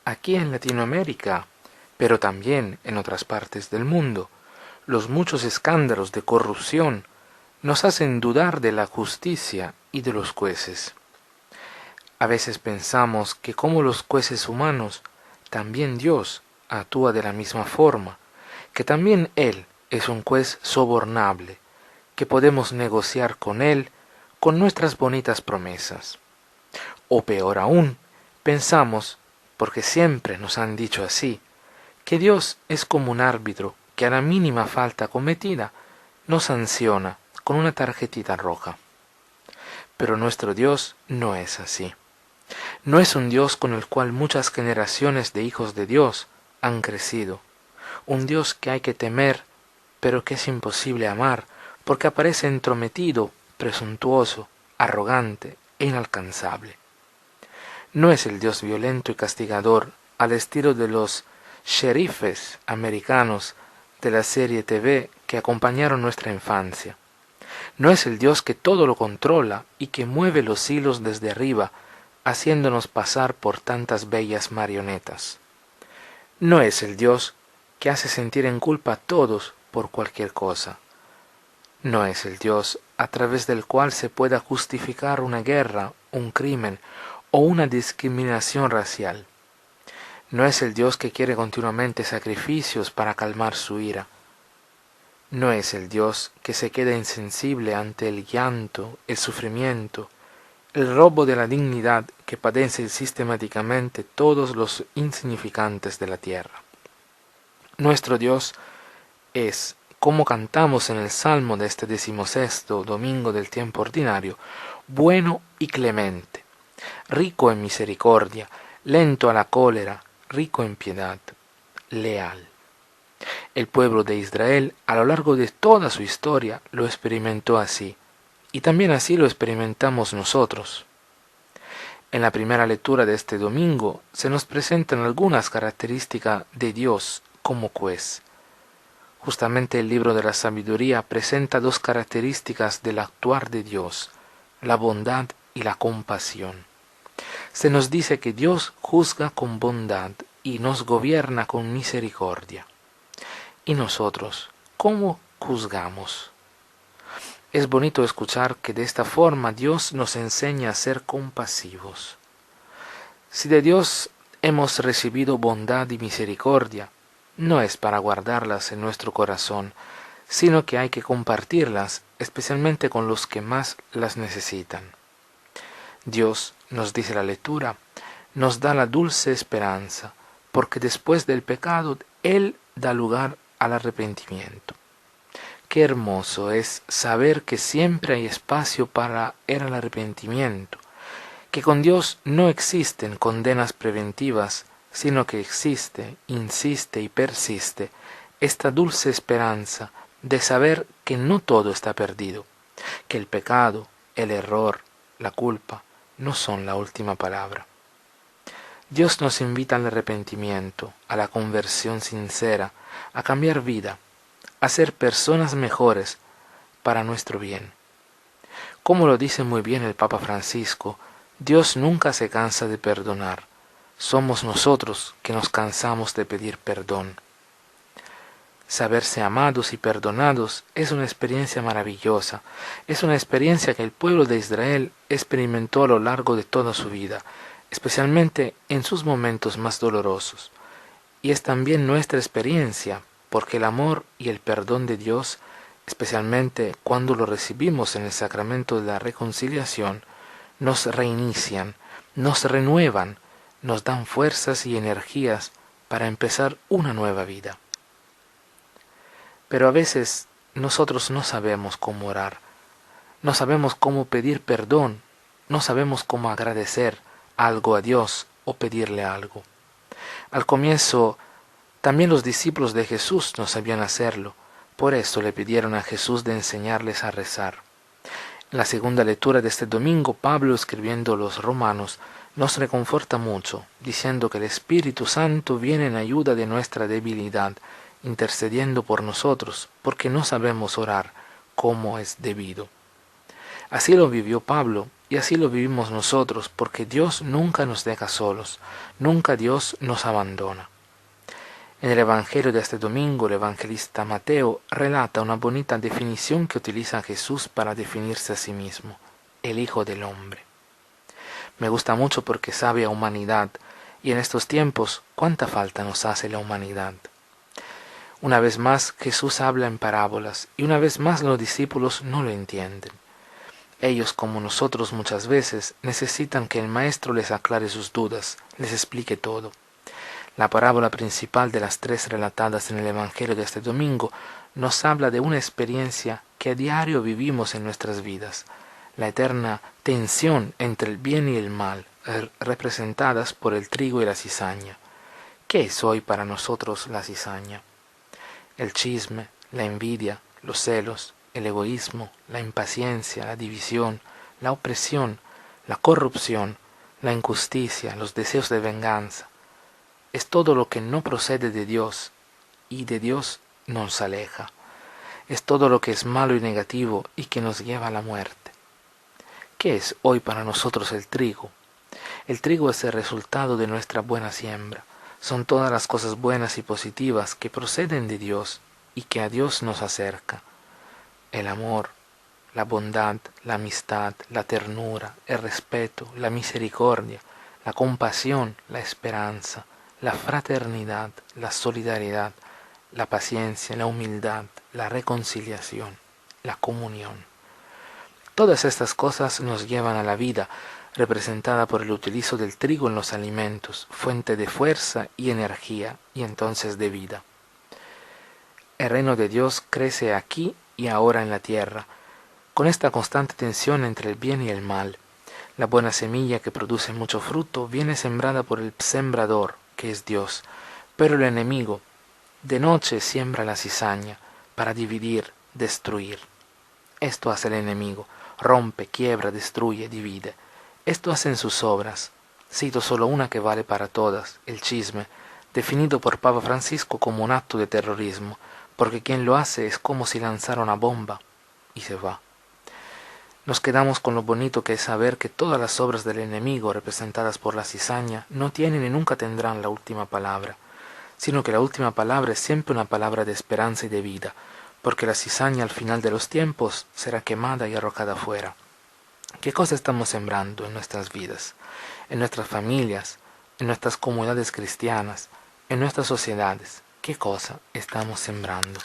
Aquí en Latinoamérica, pero también en otras partes del mundo, los muchos escándalos de corrupción nos hacen dudar de la justicia y de los jueces. A veces pensamos que como los jueces humanos, también Dios actúa de la misma forma, que también Él es un juez sobornable, que podemos negociar con Él con nuestras bonitas promesas. O peor aún, pensamos, porque siempre nos han dicho así, que Dios es como un árbitro que a la mínima falta cometida nos sanciona con una tarjetita roja. Pero nuestro Dios no es así. No es un Dios con el cual muchas generaciones de hijos de Dios han crecido. Un Dios que hay que temer, pero que es imposible amar, porque aparece entrometido, presuntuoso, arrogante e inalcanzable. No es el Dios violento y castigador al estilo de los sheriffes americanos de la serie TV que acompañaron nuestra infancia. No es el Dios que todo lo controla y que mueve los hilos desde arriba, haciéndonos pasar por tantas bellas marionetas. No es el Dios que hace sentir en culpa a todos por cualquier cosa. No es el Dios a través del cual se pueda justificar una guerra, un crimen o una discriminación racial. No es el Dios que quiere continuamente sacrificios para calmar su ira. No es el Dios que se queda insensible ante el llanto, el sufrimiento, el robo de la dignidad que padecen sistemáticamente todos los insignificantes de la tierra. Nuestro Dios es, como cantamos en el Salmo de este 16º domingo del tiempo ordinario, bueno y clemente, rico en misericordia, lento a la cólera, rico en piedad, leal. El pueblo de Israel, a lo largo de toda su historia, lo experimentó así, y también así lo experimentamos nosotros. En la primera lectura de este domingo se nos presentan algunas características de Dios como juez. Justamente el libro de la sabiduría presenta dos características del actuar de Dios, la bondad y la compasión. Se nos dice que Dios juzga con bondad y nos gobierna con misericordia. ¿Y nosotros cómo juzgamos? Es bonito escuchar que de esta forma Dios nos enseña a ser compasivos. Si de Dios hemos recibido bondad y misericordia, no es para guardarlas en nuestro corazón, sino que hay que compartirlas, especialmente con los que más las necesitan. Dios, nos dice la lectura, nos da la dulce esperanza, porque después del pecado Él da lugar al arrepentimiento. Qué hermoso es saber que siempre hay espacio para el arrepentimiento, que con Dios no existen condenas preventivas, sino que existe, insiste y persiste esta dulce esperanza de saber que no todo está perdido, que el pecado, el error, la culpa no son la última palabra. Dios nos invita al arrepentimiento, a la conversión sincera, a cambiar vida, a ser personas mejores para nuestro bien. Como lo dice muy bien el Papa Francisco, Dios nunca se cansa de perdonar. Somos nosotros que nos cansamos de pedir perdón. Saberse amados y perdonados es una experiencia maravillosa. Es una experiencia que el pueblo de Israel experimentó a lo largo de toda su vida, especialmente en sus momentos más dolorosos. Y es también nuestra experiencia, porque el amor y el perdón de Dios, especialmente cuando lo recibimos en el sacramento de la reconciliación, nos reinician, nos renuevan, nos dan fuerzas y energías para empezar una nueva vida. Pero a veces nosotros no sabemos cómo orar, no sabemos cómo pedir perdón, no sabemos cómo agradecer algo a Dios o pedirle algo. Al comienzo, también los discípulos de Jesús no sabían hacerlo, por eso le pidieron a Jesús de enseñarles a rezar. En la segunda lectura de este domingo, Pablo, escribiendo a los romanos, nos reconforta mucho, diciendo que el Espíritu Santo viene en ayuda de nuestra debilidad, intercediendo por nosotros, porque no sabemos orar como es debido. Así lo vivió Pablo y así lo vivimos nosotros, porque Dios nunca nos deja solos, nunca Dios nos abandona. En el Evangelio de este domingo, el evangelista Mateo relata una bonita definición que utiliza Jesús para definirse a sí mismo, el Hijo del Hombre. Me gusta mucho porque sabe a humanidad, y en estos tiempos, ¿cuánta falta nos hace la humanidad? Una vez más, Jesús habla en parábolas, y una vez más los discípulos no lo entienden. Ellos, como nosotros muchas veces, necesitan que el Maestro les aclare sus dudas, les explique todo. La parábola principal de las 3 relatadas en el Evangelio de este domingo nos habla de una experiencia que a diario vivimos en nuestras vidas, la eterna tensión entre el bien y el mal, representadas por el trigo y la cizaña. ¿Qué es hoy para nosotros la cizaña? El chisme, la envidia, los celos, el egoísmo, la impaciencia, la división, la opresión, la corrupción, la injusticia, los deseos de venganza. Es todo lo que no procede de Dios y de Dios nos aleja. Es todo lo que es malo y negativo y que nos lleva a la muerte. ¿Qué es hoy para nosotros el trigo? El trigo es el resultado de nuestra buena siembra. Son todas las cosas buenas y positivas que proceden de Dios y que a Dios nos acerca. El amor, la bondad, la amistad, la ternura, el respeto, la misericordia, la compasión, la esperanza, la fraternidad, la solidaridad, la paciencia, la humildad, la reconciliación, la comunión. Todas estas cosas nos llevan a la vida, representada por el utilizo del trigo en los alimentos, fuente de fuerza y energía, y entonces de vida. El reino de Dios crece aquí y ahora en la tierra, con esta constante tensión entre el bien y el mal. La buena semilla que produce mucho fruto viene sembrada por el sembrador, que es Dios, pero el enemigo de noche siembra la cizaña para dividir, destruir. Esto hace el enemigo, rompe, quiebra, destruye, divide. Esto hacen sus obras. Cito solo una que vale para todas, el chisme, definido por Papa Francisco como un acto de terrorismo, porque quien lo hace es como si lanzara una bomba y se va. Nos quedamos con lo bonito que es saber que todas las obras del enemigo representadas por la cizaña no tienen y nunca tendrán la última palabra, sino que la última palabra es siempre una palabra de esperanza y de vida, porque la cizaña al final de los tiempos será quemada y arrojada fuera. ¿Qué cosa estamos sembrando en nuestras vidas, en nuestras familias, en nuestras comunidades cristianas, en nuestras sociedades? ¿Qué cosa estamos sembrando?